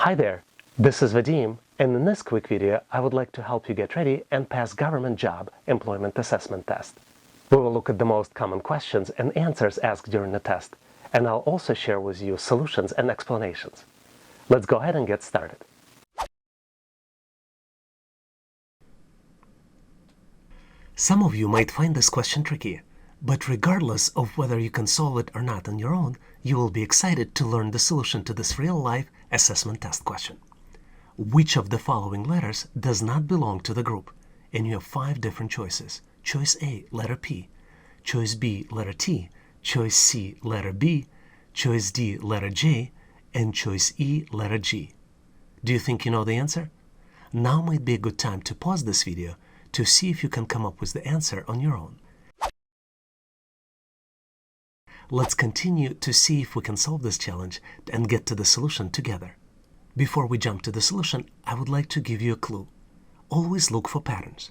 Hi there, this is Vadim, and in this quick video I would like to help you get ready and pass government job employment assessment test. We will look at the most common questions and answers asked during the test, and I'll also share with you solutions and explanations. Let's go ahead and get started. Some of you might find this question tricky, but regardless of whether you can solve it or not on your own, you will be excited to learn the solution to this real-life assessment test question. Which of the following letters does not belong to the group? And you have 5 different choices. Choice A, letter P. Choice B, letter T. Choice C, letter B. Choice D, letter J. And choice E, letter G. Do you think you know the answer? Now might be a good time to pause this video to see if you can come up with the answer on your own. Let's continue to see if we can solve this challenge and get to the solution together. Before we jump to the solution, I would like to give you a clue. Always look for patterns.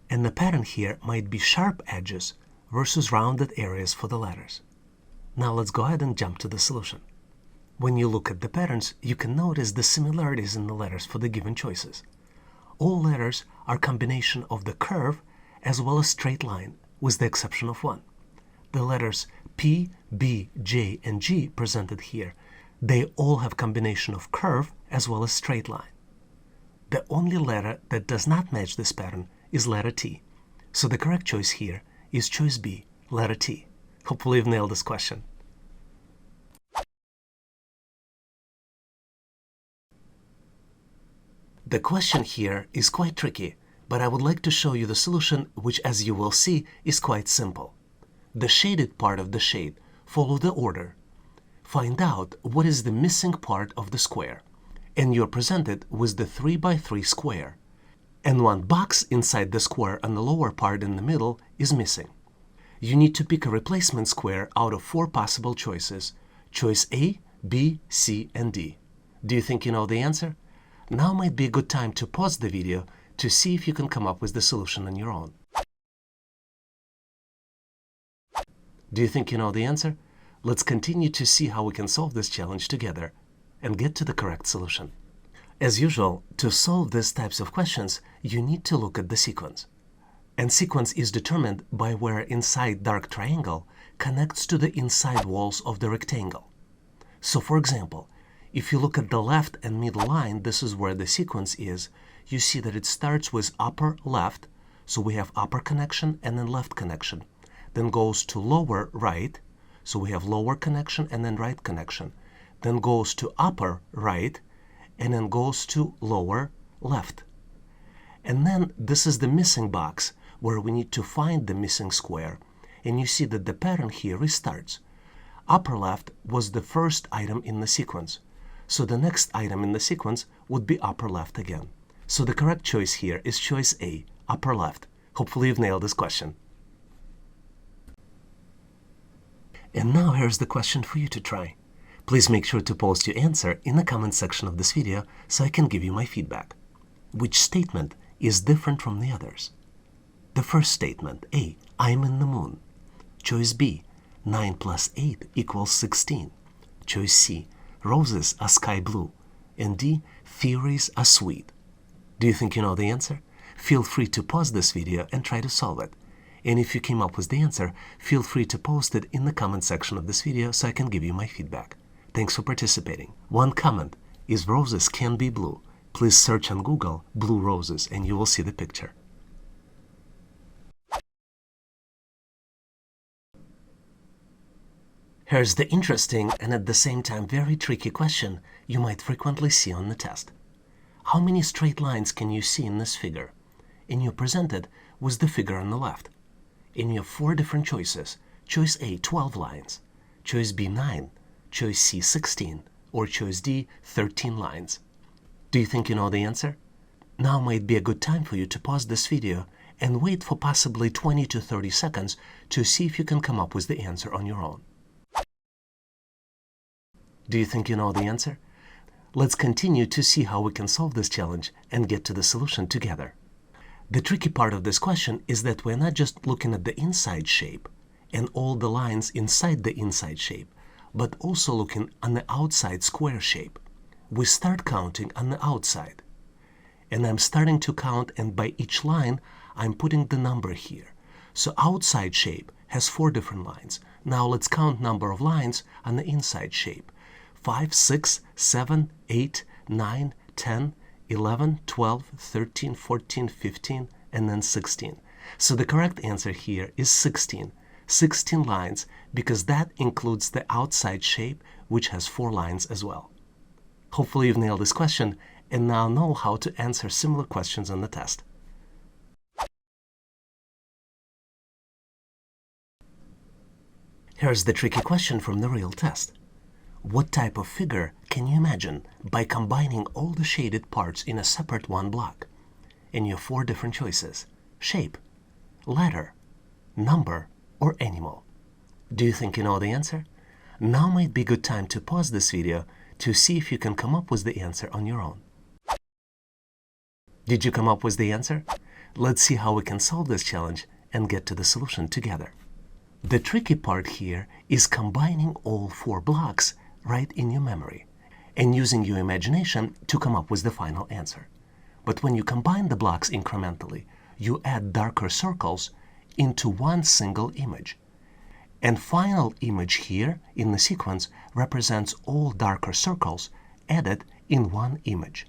And the pattern here might be sharp edges versus rounded areas for the letters. Now let's go ahead and jump to the solution. When you look at the patterns, you can notice the similarities in the letters for the given choices. All letters are a combination of the curve as well as straight line, with the exception of one. The letters P, B, J, and G presented here, they all have combination of curve as well as straight line. The only letter that does not match this pattern is letter T. So the correct choice here is choice B, letter T. Hopefully you've nailed this question. The question here is quite tricky, but I would like to show you the solution, which, as you will see, is quite simple. The shaded part of the shade, follow the order. Find out what is the missing part of the square, and you're presented with the 3x3 square. And one box inside the square on the lower part in the middle is missing. You need to pick a replacement square out of 4 possible choices. Choice A, B, C, and D. Do you think you know the answer? Now might be a good time to pause the video to see if you can come up with the solution on your own. Do you think you know the answer? Let's continue to see how we can solve this challenge together and get to the correct solution. As usual, to solve these types of questions, you need to look at the sequence. And sequence is determined by where inside dark triangle connects to the inside walls of the rectangle. So for example, if you look at the left and middle line, this is where the sequence is. You see that it starts with upper left, so we have upper connection and then left connection. Then goes to lower right, so we have lower connection and then right connection. Then goes to upper right, and then goes to lower left. And then this is the missing box, where we need to find the missing square. And you see that the pattern here restarts. Upper left was the first item in the sequence. So the next item in the sequence would be upper left again. So the correct choice here is choice A, upper left. Hopefully you've nailed this question. And now here's the question for you to try. Please make sure to post your answer in the comment section of this video so I can give you my feedback. Which statement is different from the others? The first statement, A, I'm in the moon. Choice B, 9 plus 8 equals 16. Choice C, roses are sky blue. And D, theories are sweet. Do you think you know the answer? Feel free to pause this video and try to solve it. And if you came up with the answer, feel free to post it in the comment section of this video so I can give you my feedback. Thanks for participating. One comment is roses can be blue. Please search on Google blue roses and you will see the picture. Here's the interesting and at the same time very tricky question you might frequently see on the test. How many straight lines can you see in this figure? And you're presented with the figure on the left. And you have 4 different choices. Choice A, 12 lines. Choice B, 9. Choice C, 16. Or choice D, 13 lines. Do you think you know the answer? Now might be a good time for you to pause this video and wait for possibly 20 to 30 seconds to see if you can come up with the answer on your own. Do you think you know the answer? Let's continue to see how we can solve this challenge and get to the solution together. The tricky part of this question is that we're not just looking at the inside shape and all the lines inside the inside shape, but also looking on the outside square shape. we start counting on the outside. And I'm starting to count, and by each line, I'm putting the number here. So outside shape has 4 different lines. Now let's count number of lines on the inside shape. 5, 6, 7, 8, 9, 10, 11, 12, 13, 14, 15, and then 16. So the correct answer here is 16. 16 lines, because that includes the outside shape, which has 4 lines as well. Hopefully you've nailed this question and now know how to answer similar questions on the test. Here's the tricky question from the real test. What type of figure can you imagine by combining all the shaded parts in a separate one block? And you have 4 different choices: shape, letter, number, or animal. Do you think you know the answer? Now might be a good time to pause this video to see if you can come up with the answer on your own. Did you come up with the answer? Let's see how we can solve this challenge and get to the solution together. The tricky part here is combining all 4 blocks right in your memory and using your imagination to come up with the final answer. But when you combine the blocks incrementally, you add darker circles into one single image. And final image here in the sequence represents all darker circles added in one image.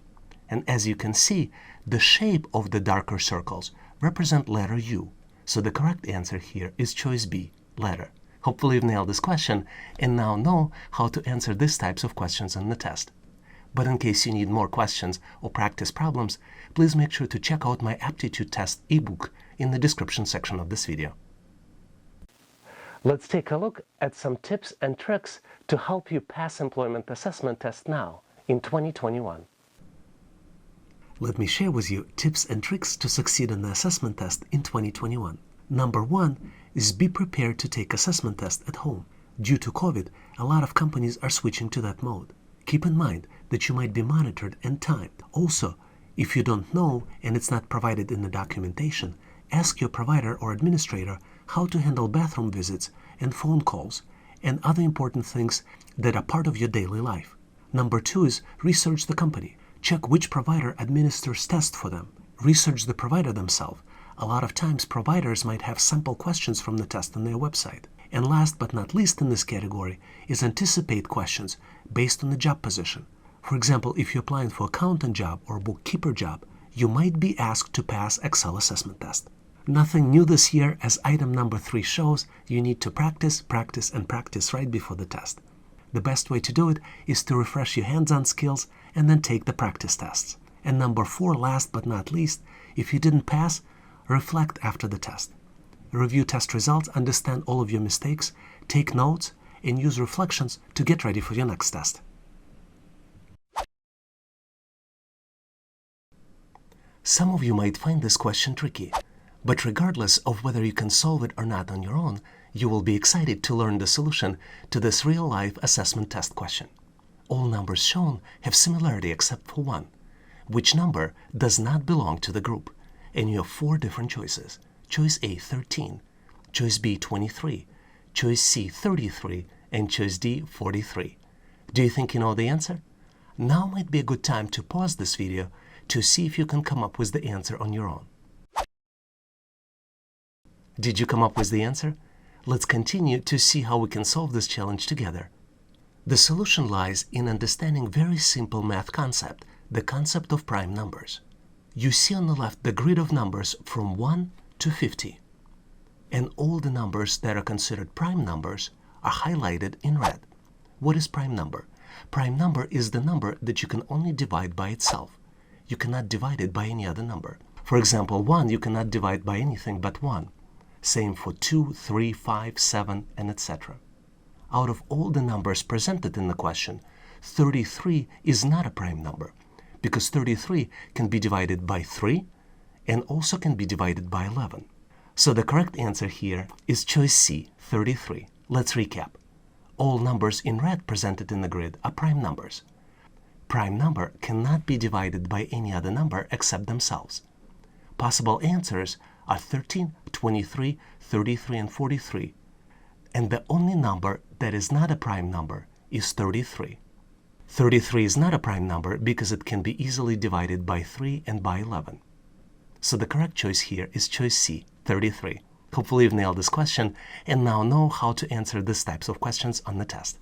And as you can see, the shape of the darker circles represent letter U. So the correct answer here is choice B, letter. Hopefully you've nailed this question and now know how to answer these types of questions on the test. But in case you need more questions or practice problems, please make sure to check out my Aptitude test ebook in the description section of this video. Let's take a look at some tips and tricks to help you pass employment assessment test now in 2021. Let me share with you tips and tricks to succeed in the assessment test in 2021. Number 1 is be prepared to take assessment test at home. Due to COVID, a lot of companies are switching to that mode. Keep in mind that you might be monitored and timed. Also, if you don't know and it's not provided in the documentation, ask your provider or administrator how to handle bathroom visits and phone calls and other important things that are part of your daily life. Number 2 is research the company. Check which provider administers tests for them. Research the provider themselves. A lot of times providers might have sample questions from the test on their website. And last but not least in this category is anticipate questions based on the job position. For example, if you're applying for accountant job or bookkeeper job, you might be asked to pass Excel assessment test. Nothing new this year, as item number 3 shows, you need to practice, practice, and practice right before the test. The best way to do it is to refresh your hands-on skills and then take the practice tests. And number 4, last but not least, if you didn't pass, reflect after the test. Review test results, understand all of your mistakes, take notes, and use reflections to get ready for your next test. Some of you might find this question tricky, but regardless of whether you can solve it or not on your own, you will be excited to learn the solution to this real-life assessment test question. All numbers shown have similarity except for one, which number does not belong to the group, and you have 4 different choices. Choice A, 13, choice B, 23, choice C, 33, and choice D, 43. Do you think you know the answer? Now might be a good time to pause this video to see if you can come up with the answer on your own. Did you come up with the answer? Let's continue to see how we can solve this challenge together. The solution lies in understanding very simple math concept, the concept of prime numbers. You see on the left the grid of numbers from 1 to 50. And all the numbers that are considered prime numbers are highlighted in red. What is prime number? Prime number is the number that you can only divide by itself. You cannot divide it by any other number. For example, 1 you cannot divide by anything but 1. Same for 2, 3, 5, 7, and etc. Out of all the numbers presented in the question, 33 is not a prime number, because 33 can be divided by 3 and also can be divided by 11. So the correct answer here is choice C, 33. Let's recap. All numbers in red presented in the grid are prime numbers. Prime number cannot be divided by any other number except themselves. Possible answers are 13, 23, 33, and 43. And the only number that is not a prime number is 33. 33 is not a prime number because it can be easily divided by 3 and by 11. So the correct choice here is choice C, 33. Hopefully you've nailed this question and now know how to answer these types of questions on the test.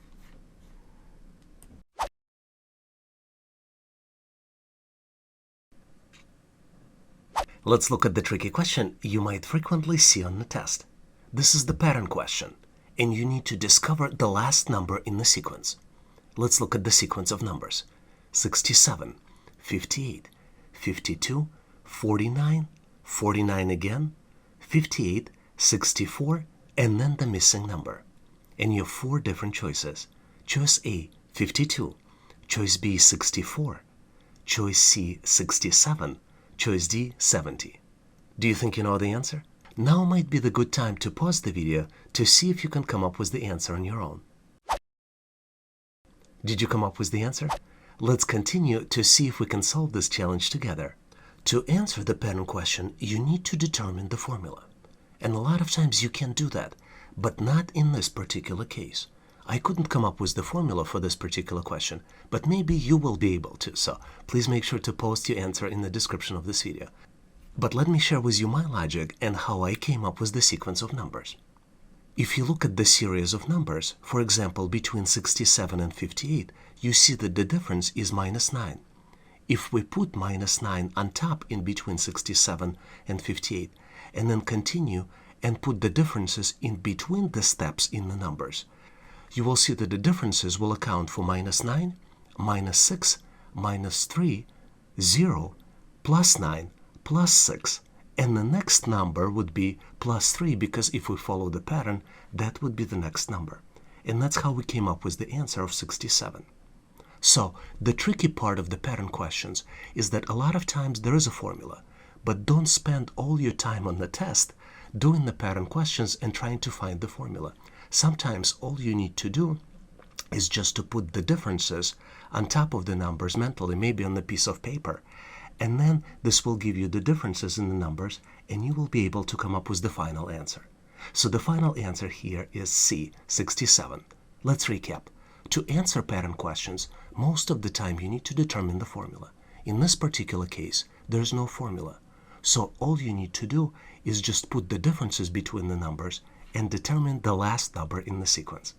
Let's look at the tricky question you might frequently see on the test. This is the pattern question, and you need to discover the last number in the sequence. Let's look at the sequence of numbers. 67, 58, 52, 49, 49 again, 58, 64, and then the missing number. And you have 4 different choices. Choice A, 52. Choice B, 64. Choice C, 67. Choice D, 70. Do you think you know the answer? Now might be the good time to pause the video to see if you can come up with the answer on your own. Did you come up with the answer? Let's continue to see if we can solve this challenge together. To answer the pattern question, you need to determine the formula. And a lot of times you can do that, but not in this particular case. I couldn't come up with the formula for this particular question, but maybe you will be able to, so please make sure to post your answer in the description of this video. But let me share with you my logic and how I came up with the sequence of numbers. If you look at the series of numbers, for example, between 67 and 58, you see that the difference is -9. If we put -9 on top in between 67 and 58, and then continue and put the differences in between the steps in the numbers, you will see that the differences will account for -9, -6, -3, 0, +9, +6, and the next number would be +3 because if we follow the pattern, that would be the next number. And that's how we came up with the answer of 67. So the tricky part of the pattern questions is that a lot of times there is a formula, but don't spend all your time on the test doing the pattern questions and trying to find the formula. Sometimes all you need to do is just to put the differences on top of the numbers mentally, maybe on a piece of paper. And then this will give you the differences in the numbers, and you will be able to come up with the final answer. So the final answer here is C, 67. Let's recap. To answer pattern questions, most of the time you need to determine the formula. In this particular case, there's no formula. So all you need to do is just put the differences between the numbers and determine the last number in the sequence.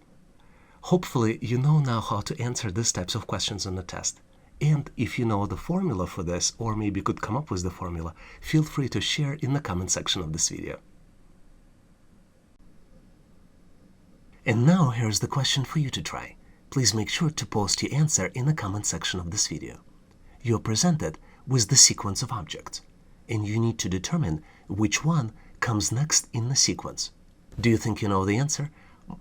Hopefully you know now how to answer these types of questions on the test. And if you know the formula for this, or maybe could come up with the formula, feel free to share in the comment section of this video. And now here's the question for you to try. Please make sure to post your answer in the comment section of this video. You're presented with the sequence of objects, and you need to determine which one comes next in the sequence. Do you think you know the answer?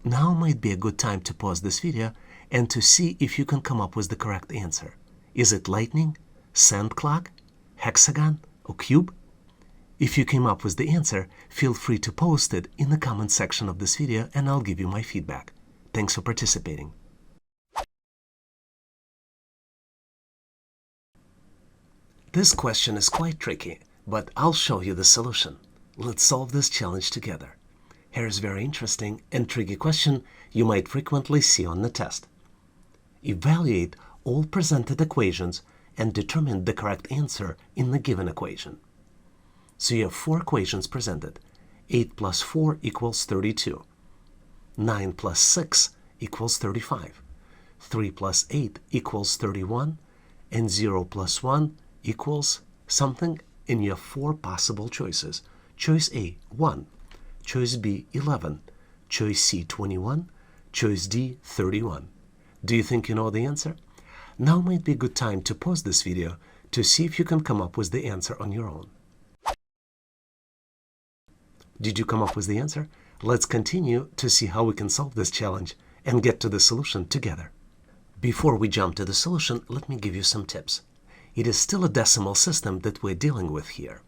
Now might be a good time to pause this video and to see if you can come up with the correct answer. Is it lightning, sand clock, hexagon, or cube? If you came up with the answer, feel free to post it in the comment section of this video and I'll give you my feedback. Thanks for participating. This question is quite tricky, but I'll show you the solution. Let's solve this challenge together. Here's a very interesting and tricky question you might frequently see on the test. Evaluate all presented equations and determine the correct answer in the given equation. So you have 4 equations presented. 8 plus 4 equals 32. 9 plus 6 equals 35. 3 plus 8 equals 31. And 0 plus 1 equals something, and you have 4 possible choices. Choice A, 1. Choice B, 11. Choice C, 21. Choice D, 31. Do you think you know the answer? Now might be a good time to pause this video to see if you can come up with the answer on your own. Did you come up with the answer? Let's continue to see how we can solve this challenge and get to the solution together. Before we jump to the solution, let me give you some tips. It is still a decimal system that we're dealing with here.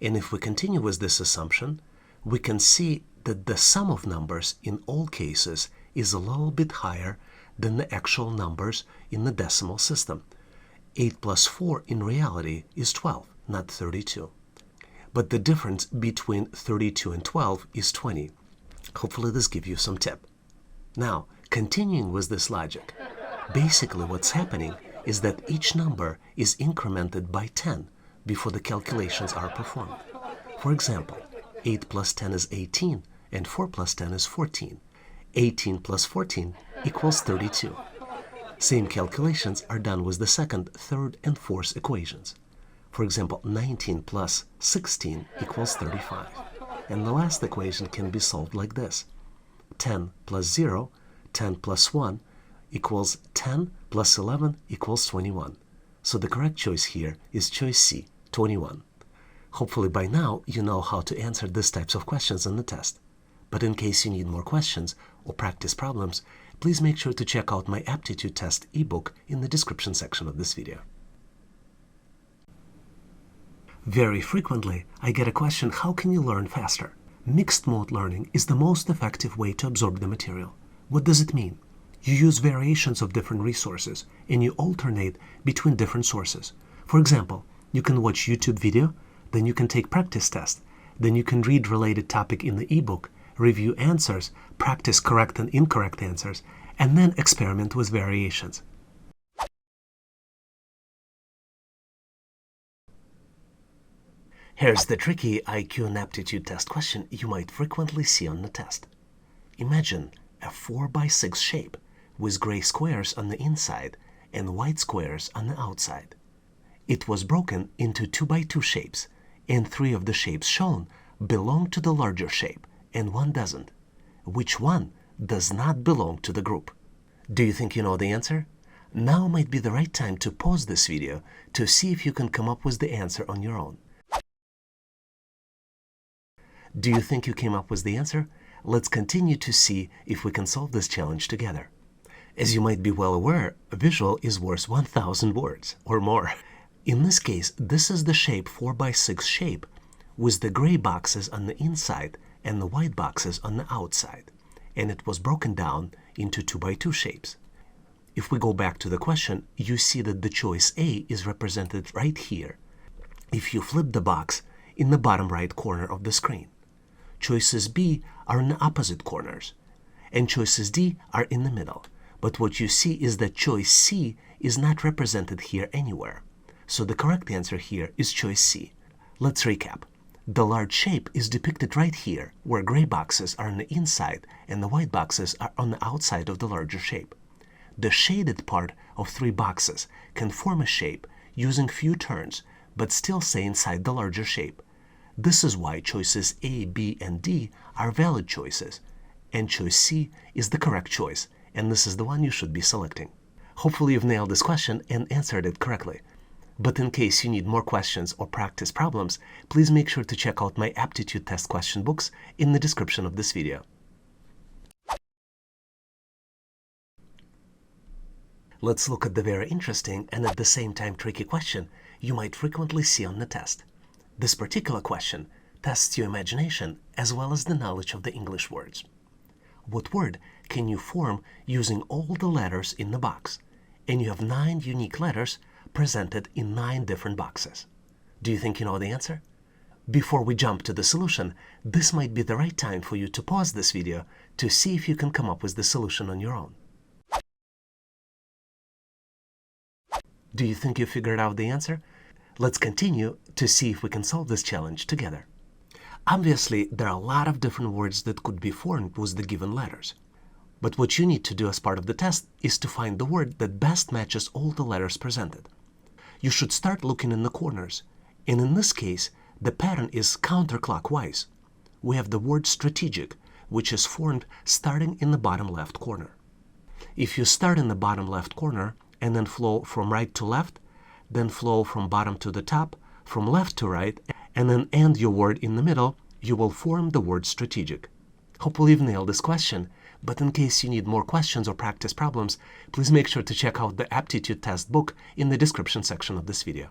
And if we continue with this assumption, we can see that the sum of numbers in all cases is a little bit higher than the actual numbers in the decimal system. 8 plus 4 in reality is 12, not 32. But the difference between 32 and 12 is 20. Hopefully this gives you some tip. Now, continuing with this logic, Basically, what's happening is that each number is incremented by 10 before the calculations are performed. For example, 8 plus 10 is 18, and 4 plus 10 is 14. 18 plus 14 equals 32. Same calculations are done with the second, third, and fourth equations. For example, 19 plus 16 equals 35. And the last equation can be solved like this. 10 plus 0, 10 plus 1 equals 10 plus 11 equals 21. So the correct choice here is choice C, 21. Hopefully by now you know how to answer these types of questions in the test. But in case you need more questions or practice problems, please make sure to check out my Aptitude test ebook in the description section of this video. Very frequently, I get a question, how can you learn faster? Mixed mode learning is the most effective way to absorb the material. What does it mean? You use variations of different resources and you alternate between different sources. For example, you can watch YouTube video, then you can take practice test, then you can read related topic in the ebook, review answers, practice correct and incorrect answers, and then experiment with variations. Here's the tricky IQ and aptitude test question you might frequently see on the test. Imagine a 4x6 shape with gray squares on the inside and white squares on the outside. It was broken into 2x2 shapes, and 3 of the shapes shown belong to the larger shape and 1 doesn't. Which one does not belong to the group? Do you think you know the answer? Now might be the right time to pause this video to see if you can come up with the answer on your own. Do you think you came up with the answer? Let's continue to see if we can solve this challenge together. As you might be well aware, a visual is worth 1,000 words or more. In this case, this is the shape 4x6 shape with the gray boxes on the inside and the white boxes on the outside, and it was broken down into 2x2 shapes. If we go back to the question, you see that the choice A is represented right here if you flip the box in the bottom right corner of the screen. Choices B are in the opposite corners, and choices D are in the middle. But what you see is that choice C is not represented here anywhere. So the correct answer here is choice C. Let's recap. The large shape is depicted right here, where gray boxes are on the inside and the white boxes are on the outside of the larger shape. The shaded part of 3 boxes can form a shape using few turns, but still stay inside the larger shape. This is why choices A, B, and D are valid choices, and choice C is the correct choice, and this is the one you should be selecting. Hopefully you've nailed this question and answered it correctly. But in case you need more questions or practice problems, please make sure to check out my aptitude test question books in the description of this video. Let's look at the very interesting and at the same time tricky question you might frequently see on the test. This particular question tests your imagination as well as the knowledge of the English words. What word can you form using all the letters in the box? And you have 9 unique letters presented in 9 different boxes. Do you think you know the answer? Before we jump to the solution, this might be the right time for you to pause this video to see if you can come up with the solution on your own. Do you think you figured out the answer? Let's continue to see if we can solve this challenge together. Obviously, there are a lot of different words that could be formed with the given letters. But what you need to do as part of the test is to find the word that best matches all the letters presented. You should start looking in the corners, and in this case, the pattern is counterclockwise. We have the word strategic, which is formed starting in the bottom left corner. If you start in the bottom left corner and then flow from right to left, then flow from bottom to the top, from left to right, and then end your word in the middle, you will form the word strategic. Hopefully you've nailed this question, but in case you need more questions or practice problems, please make sure to check out the Aptitude test book in the description section of this video.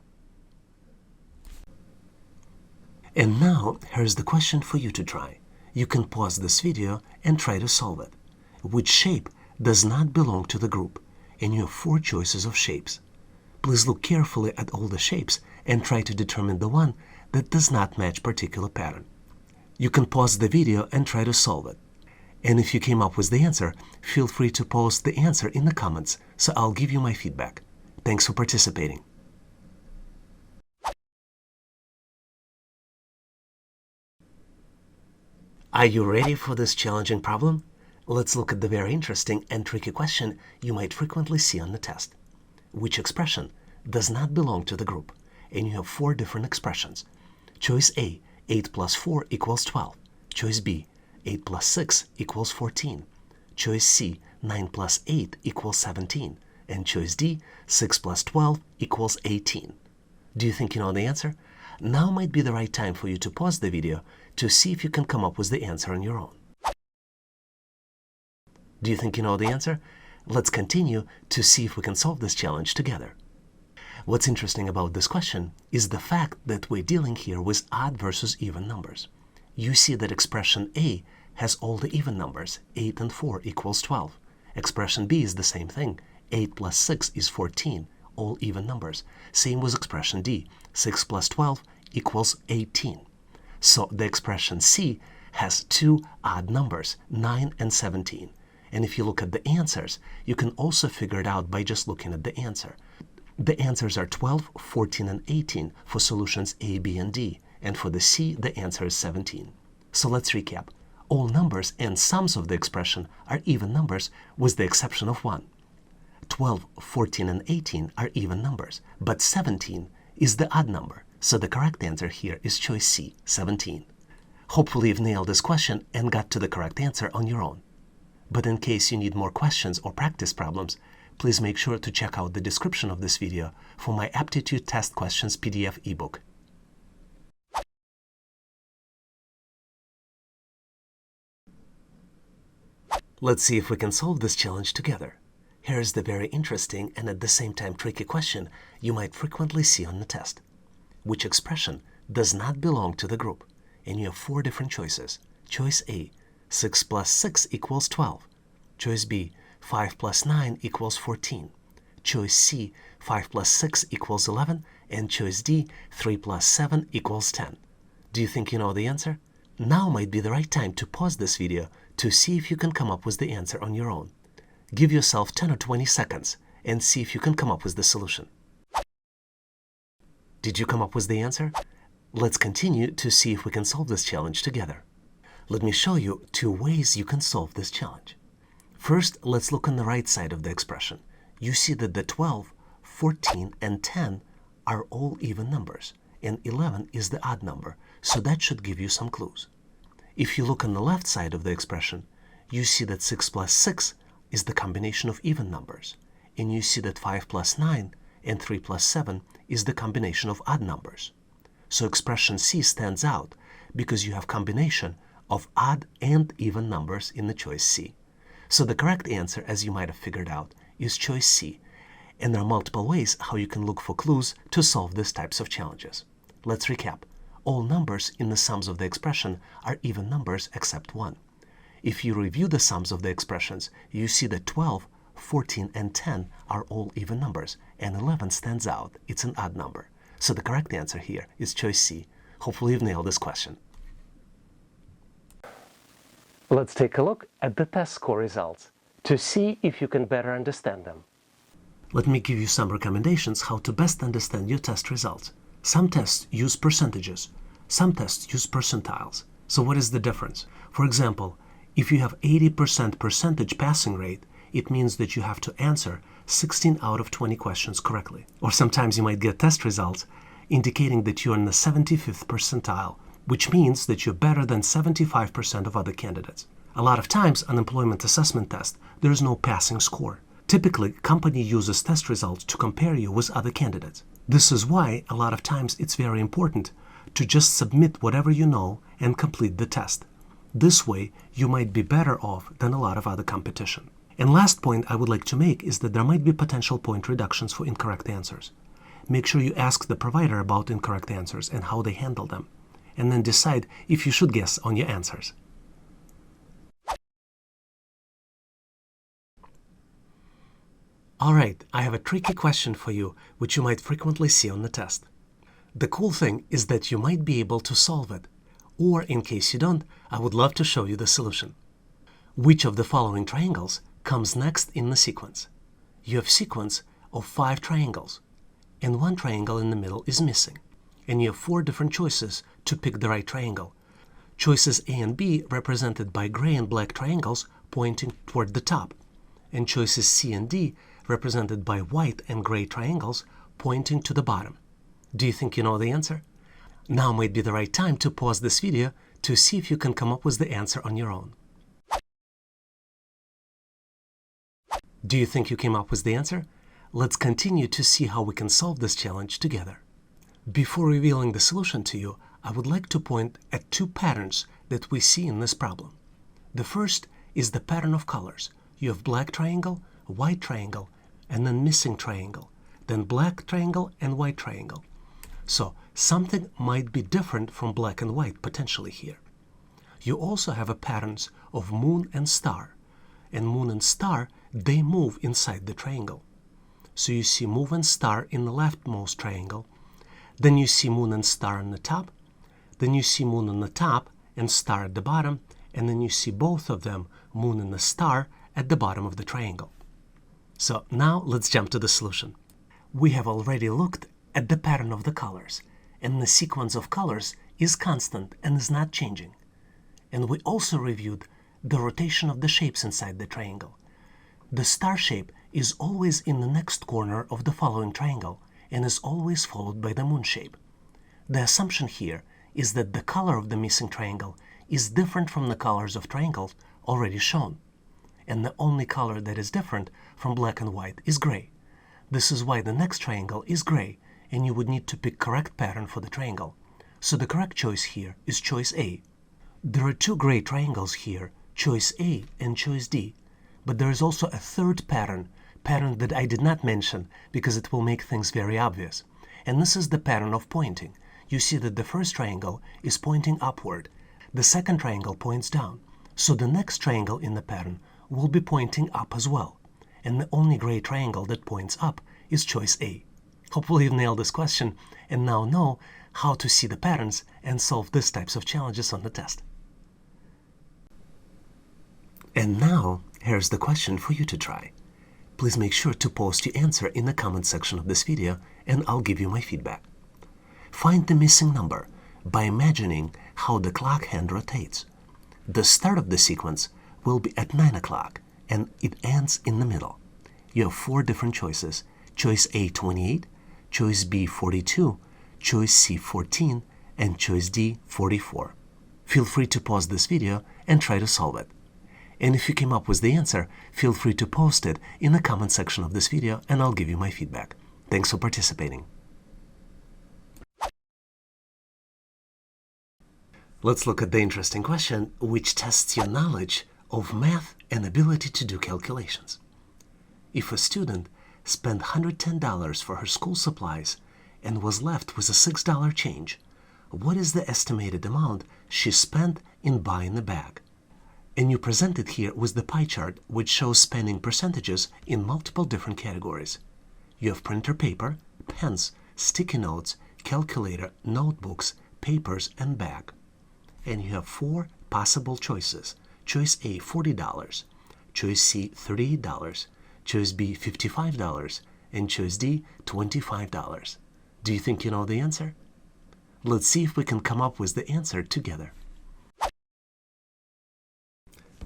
And now, here's the question for you to try. You can pause this video and try to solve it. Which shape does not belong to the group? And you have 4 choices of shapes. Please look carefully at all the shapes and try to determine the one that does not match particular pattern. You can pause the video and try to solve it. And if you came up with the answer, feel free to post the answer in the comments, so I'll give you my feedback. Thanks for participating. Are you ready for this challenging problem? Let's look at the very interesting and tricky question you might frequently see on the test. Which expression does not belong to the group? And you have 4 different expressions. Choice A, 8 plus 4 equals 12. Choice B, 8 plus 6 equals 14. Choice C, 9 plus 8 equals 17. And choice D, 6 plus 12 equals 18. Do you think you know the answer? Now might be the right time for you to pause the video to see if you can come up with the answer on your own. Do you think you know the answer? Let's continue to see if we can solve this challenge together. What's interesting about this question is the fact that we're dealing here with odd versus even numbers. You see that expression A has all the even numbers, 8 and 4 equals 12. Expression B is the same thing, 8 plus 6 is 14, all even numbers. Same with expression D, 6 plus 12 equals 18. So the expression C has 2 odd numbers, 9 and 17. And if you look at the answers, you can also figure it out by just looking at the answer. The answers are 12, 14, and 18 for solutions A, B, and D. And for the C, the answer is 17. So let's recap. All numbers and sums of the expression are even numbers with the exception of one. 12, 14, and 18 are even numbers, but 17 is the odd number. So the correct answer here is choice C, 17. Hopefully you've nailed this question and got to the correct answer on your own. But in case you need more questions or practice problems, please make sure to check out the description of this video for my Aptitude Test Questions PDF ebook. Let's see if we can solve this challenge together. Here's the very interesting and at the same time tricky question you might frequently see on the test. Which expression does not belong to the group? And you have 4 different choices. Choice A, 6 plus 6 equals 12. Choice B, 5 plus 9 equals 14. Choice C, 5 plus 6 equals 11. And choice D, 3 plus 7 equals 10. Do you think you know the answer? Now might be the right time to pause this video to see if you can come up with the answer on your own. Give yourself 10 or 20 seconds and see if you can come up with the solution. Did you come up with the answer? Let's continue to see if we can solve this challenge together. Let me show you 2 ways you can solve this challenge. First, let's look on the right side of the expression. You see that the 12, 14, and 10 are all even numbers, and 11 is the odd number, so that should give you some clues. If you look on the left side of the expression, you see that 6 plus 6 is the combination of even numbers, and you see that 5 plus 9 and 3 plus 7 is the combination of odd numbers. So expression C stands out because you have combination of odd and even numbers in the choice C. So the correct answer, as you might have figured out, is choice C. And there are multiple ways how you can look for clues to solve these types of challenges. Let's recap. All numbers in the sums of the expression are even numbers except one. If you review the sums of the expressions, you see that 12, 14, and 10 are all even numbers, and 11 stands out. It's an odd number. So the correct answer here is choice C. Hopefully you've nailed this question. Let's take a look at the test score results to see if you can better understand them. Let me give you some recommendations how to best understand your test results. Some tests use percentages. Some tests use percentiles. So what is the difference? For example, if you have 80% percentage passing rate, it means that you have to answer 16 out of 20 questions correctly. Or sometimes you might get test results indicating that you're in the 75th percentile, which means that you're better than 75% of other candidates. A lot of times on employment assessment test, there is no passing score. Typically, company uses test results to compare you with other candidates. This is why a lot of times it's very important to just submit whatever you know and complete the test. This way, you might be better off than a lot of other competition. And last point I would like to make is that there might be potential point reductions for incorrect answers. Make sure you ask the provider about incorrect answers and how they handle them, and then decide if you should guess on your answers. Alright, I have a tricky question for you, which you might frequently see on the test. The cool thing is that you might be able to solve it, or in case you don't, I would love to show you the solution. Which of the following triangles comes next in the sequence? You have a sequence of 5 triangles, and one triangle in the middle is missing. And you have 4 different choices to pick the right triangle. Choices A and B represented by gray and black triangles pointing toward the top, and choices C and D represented by white and gray triangles pointing to the bottom. Do you think you know the answer? Now might be the right time to pause this video to see if you can come up with the answer on your own. Do you think you came up with the answer? Let's continue to see how we can solve this challenge together. Before revealing the solution to you, I would like to point at 2 patterns that we see in this problem. The first is the pattern of colors. You have black triangle, white triangle, and then missing triangle, then black triangle and white triangle. So something might be different from black and white potentially here. You also have a patterns of moon and star, and moon and star, they move inside the triangle. So you see moon and star in the leftmost triangle, then you see moon and star on the top, then you see moon on the top and star at the bottom, and then you see both of them, moon and the star, at the bottom of the triangle. So now let's jump to the solution. We have already looked at the pattern of the colors, and the sequence of colors is constant and is not changing. And we also reviewed the rotation of the shapes inside the triangle. The star shape is always in the next corner of the following triangle and is always followed by the moon shape. The assumption here is that the color of the missing triangle is different from the colors of triangles already shown, and the only color that is different from black and white is gray. This is why the next triangle is gray, and you would need to pick correct pattern for the triangle. So the correct choice here is choice A. There are 2 gray triangles here, choice A and choice D, but there is also a third pattern that I did not mention because it will make things very obvious. And this is the pattern of pointing. You see that the first triangle is pointing upward. The second triangle points down. So the next triangle in the pattern will be pointing up as well. And the only gray triangle that points up is choice A. Hopefully you've nailed this question and now know how to see the patterns and solve these types of challenges on the test. And now, here's the question for you to try. Please make sure to post your answer in the comment section of this video and I'll give you my feedback. Find the missing number by imagining how the clock hand rotates. The start of the sequence will be at 9 o'clock and it ends in the middle. You have 4 different choices. Choice A 28, choice B 42, choice C 14, and choice D 44. Feel free to pause this video and try to solve it. And if you came up with the answer, feel free to post it in the comment section of this video and I'll give you my feedback. Thanks for participating. Let's look at the interesting question which tests your knowledge of math and ability to do calculations. If a student spent $110 for her school supplies and was left with a $6 change, what is the estimated amount she spent in buying the bag? And you present it here with the pie chart which shows spending percentages in multiple different categories. You have printer paper, pens, sticky notes, calculator, notebooks, papers, and bag. And you have 4 possible choices. Choice A, $40, choice C, $38, choice B, $55, and choice D, $25. Do you think you know the answer? Let's see if we can come up with the answer together.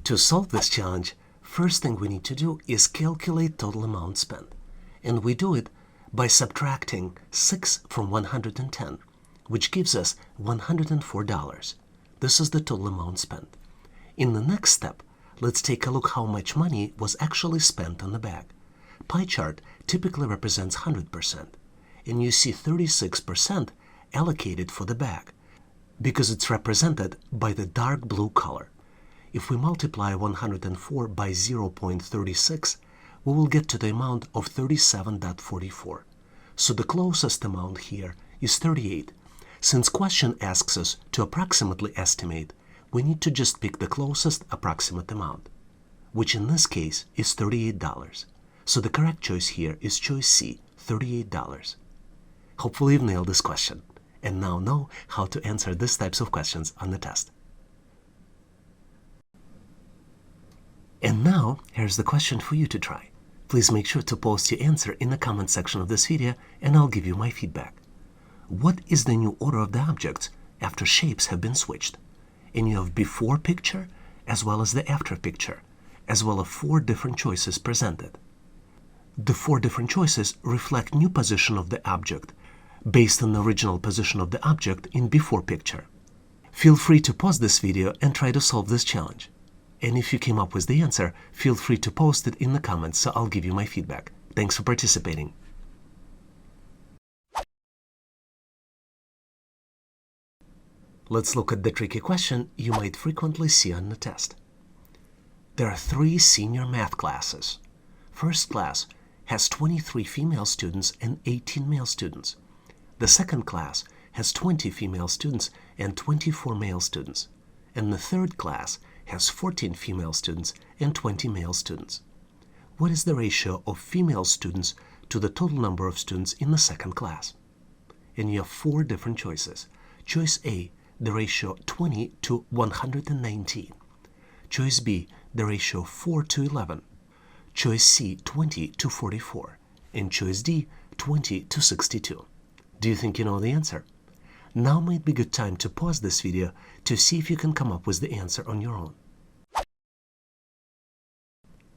To solve this challenge, first thing we need to do is calculate total amount spent. And we do it by subtracting 6 from 110, which gives us $104. This is the total amount spent. In the next step, let's take a look how much money was actually spent on the bag. Pie chart typically represents 100%, and you see 36% allocated for the bag because it's represented by the dark blue color. If we multiply 104 by 0.36, we will get to the amount of 37.44. So the closest amount here is 38. Since question asks us to approximately estimate, we need to just pick the closest approximate amount, which in this case is $38. So the correct choice here is choice C, $38. Hopefully you've nailed this question and now know how to answer these types of questions on the test. And now, here's the question for you to try. Please make sure to post your answer in the comment section of this video and I'll give you my feedback. What is the new order of the objects after shapes have been switched? And you have before picture as well as the after picture, as well as 4 different choices presented. The 4 different choices reflect new position of the object based on the original position of the object in before picture. Feel free to pause this video and try to solve this challenge. And if you came up with the answer, feel free to post it in the comments so I'll give you my feedback. Thanks for participating. Let's look at the tricky question you might frequently see on the test. There are 3 senior math classes. First class has 23 female students and 18 male students. The second class has 20 female students and 24 male students. And the third class has 14 female students and 20 male students. What is the ratio of female students to the total number of students in the second class? And you have 4 different choices. Choice A, the ratio 20 to 119. Choice B, the ratio 4 to 11. Choice C, 20 to 44. And choice D, 20 to 62. Do you think you know the answer? Now might be a good time to pause this video to see if you can come up with the answer on your own.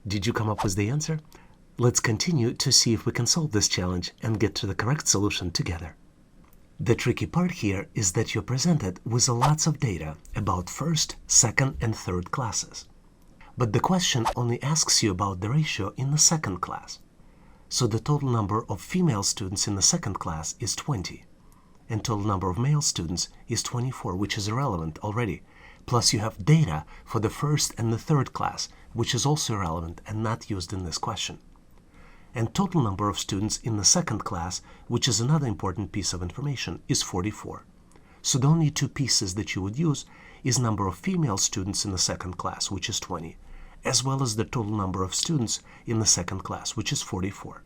Did you come up with the answer? Let's continue to see if we can solve this challenge and get to the correct solution together. The tricky part here is that you're presented with lots of data about first, second, and third classes. But the question only asks you about the ratio in the second class. So the total number of female students in the second class is 20. And total number of male students is 24, which is irrelevant already. Plus you have data for the first and the third class, which is also irrelevant and not used in this question. And total number of students in the second class, which is another important piece of information, is 44. So the only 2 pieces that you would use is number of female students in the second class, which is 20, as well as the total number of students in the second class, which is 44.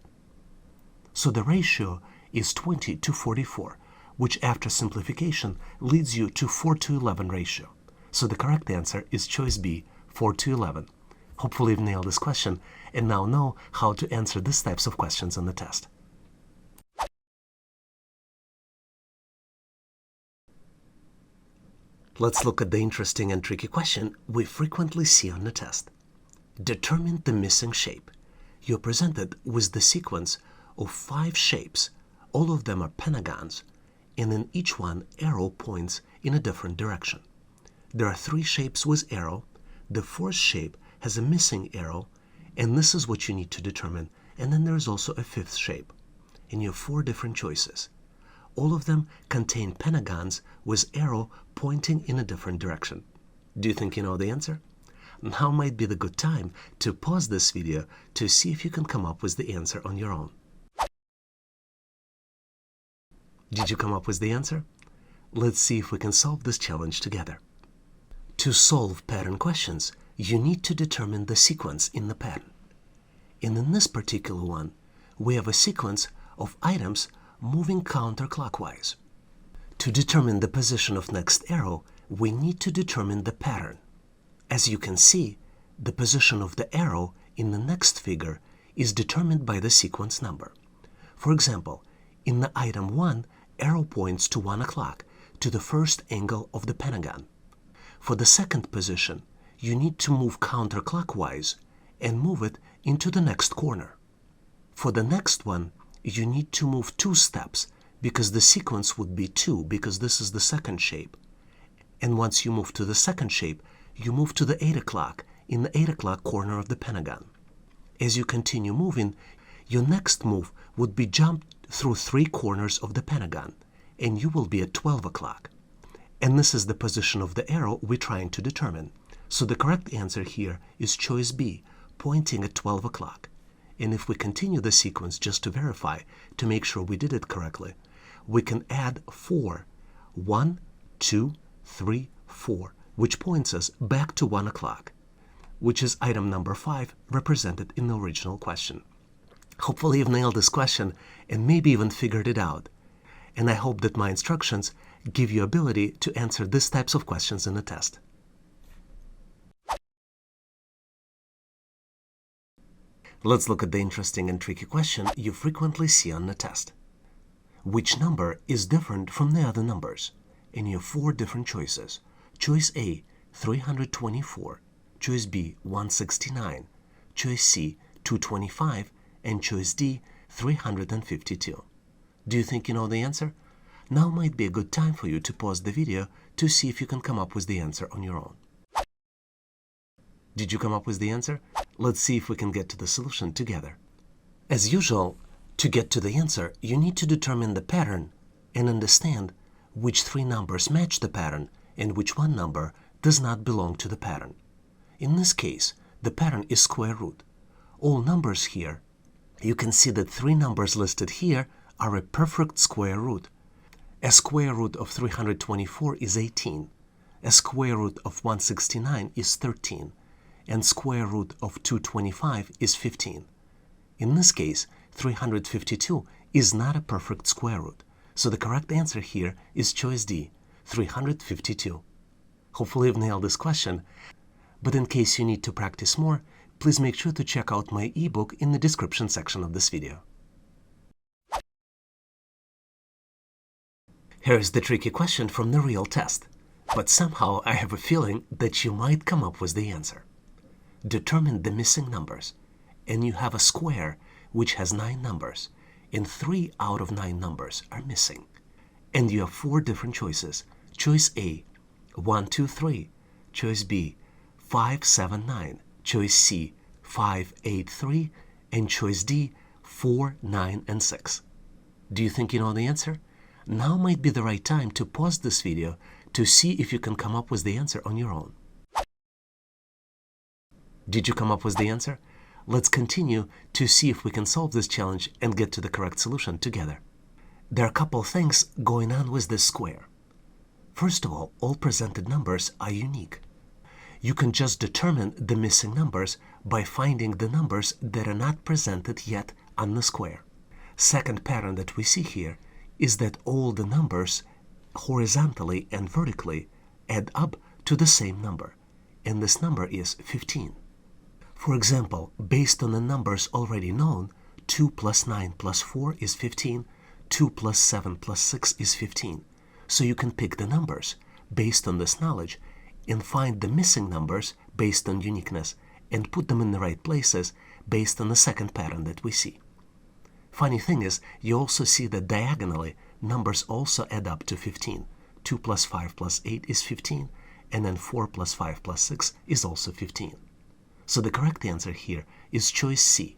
So the ratio is 20 to 44, which after simplification leads you to 4 to 11 ratio. So the correct answer is choice B, 4 to 11. Hopefully you've nailed this question and now know how to answer these types of questions on the test. Let's look at the interesting and tricky question we frequently see on the test. Determine the missing shape. You're presented with the sequence of 5 shapes. All of them are pentagons, and in each one, arrow points in a different direction. There are 3 shapes with arrow. The 4th shape has a missing arrow, and this is what you need to determine. And then there is also a 5th shape. And you have 4 different choices. All of them contain pentagons with arrow pointing in a different direction. Do you think you know the answer? Now might be the good time to pause this video to see if you can come up with the answer on your own. Did you come up with the answer? Let's see if we can solve this challenge together. To solve pattern questions, you need to determine the sequence in the pattern. And in this particular one, we have a sequence of items moving counterclockwise. To determine the position of next arrow, we need to determine the pattern. As you can see, the position of the arrow in the next figure is determined by the sequence number. For example, in the item 1, arrow points to 1 o'clock, to the first angle of the pentagon. For the second position, you need to move counterclockwise and move it into the next corner. For the next one, you need to move 2 steps because the sequence would be 2 because this is the second shape. And once you move to the second shape, you move to the 8 o'clock in the 8 o'clock corner of the pentagon. As you continue moving, your next move would be jumped through 3 corners of the pentagon, and you will be at 12 o'clock. And this is the position of the arrow we're trying to determine. So the correct answer here is choice B, pointing at 12 o'clock. And if we continue the sequence just to verify, to make sure we did it correctly, we can add 4. 1, 2, 3, 4, which points us back to 1 o'clock, which is item number 5 represented in the original question. Hopefully you've nailed this question and maybe even figured it out. And I hope that my instructions give you ability to answer these types of questions in the test. Let's look at the interesting and tricky question you frequently see on the test. Which number is different from the other numbers? And you have 4 different choices. Choice A, 324. Choice B, 169. Choice C, 225. And choice D, 352. Do you think you know the answer? Now might be a good time for you to pause the video to see if you can come up with the answer on your own. Did you come up with the answer? Let's see if we can get to the solution together. As usual, to get to the answer, you need to determine the pattern and understand which 3 numbers match the pattern and which one number does not belong to the pattern. In this case, the pattern is square root. All numbers here, you can see that 3 numbers listed here are a perfect square root. A square root of 324 is 18. A square root of 169 is 13. And square root of 225 is 15. In this case, 352 is not a perfect square root. So the correct answer here is choice D, 352. Hopefully you've nailed this question. But in case you need to practice more, please make sure to check out my ebook in the description section of this video. Here's the tricky question from the real test. But somehow I have a feeling that you might come up with the answer. Determine the missing numbers, and you have a square which has 9 numbers, and 3 out of 9 numbers are missing. And you have 4 different choices. Choice A, 1, 2, 3. Choice B, 5, 7, 9. Choice C, 5, 8, 3. And choice D, 4, 9, and 6. Do you think you know the answer? Now might be the right time to pause this video to see if you can come up with the answer on your own. Did you come up with the answer? Let's continue to see if we can solve this challenge and get to the correct solution together. There are a couple things going on with this square. First of all presented numbers are unique. You can just determine the missing numbers by finding the numbers that are not presented yet on the square. Second pattern that we see here is that all the numbers horizontally and vertically add up to the same number, and this number is 15. For example, based on the numbers already known, 2 plus 9 plus 4 is 15, 2 plus 7 plus 6 is 15. So you can pick the numbers based on this knowledge and find the missing numbers based on uniqueness and put them in the right places based on the second pattern that we see. Funny thing is, you also see that diagonally, numbers also add up to 15. 2 plus 5 plus 8 is 15, and then 4 plus 5 plus 6 is also 15. So the correct answer here is choice C.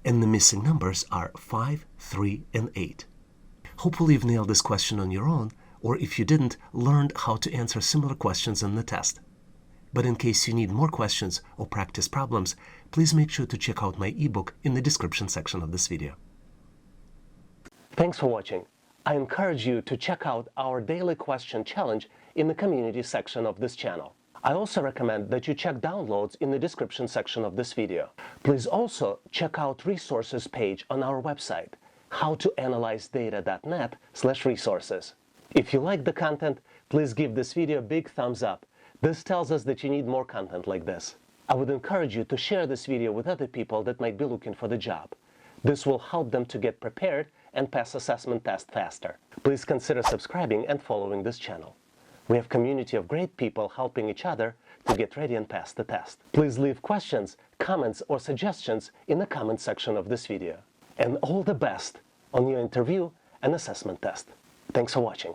And the missing numbers are 5, 3, and 8. Hopefully you've nailed this question on your own, or if you didn't, learned how to answer similar questions in the test. But in case you need more questions or practice problems, please make sure to check out my ebook in the description section of this video. Thanks for watching. I encourage you to check out our daily question challenge in the community section of this channel. I also recommend that you check downloads in the description section of this video. Please also check out resources page on our website, howtoanalyzedata.net/resources. If you like the content, please give this video a big thumbs up. This tells us that you need more content like this. I would encourage you to share this video with other people that might be looking for the job. This will help them to get prepared and pass assessment test faster. Please consider subscribing and following this channel. We have a community of great people helping each other to get ready and pass the test. Please leave questions, comments, or suggestions in the comment section of this video. And all the best on your interview and assessment test. Thanks for watching.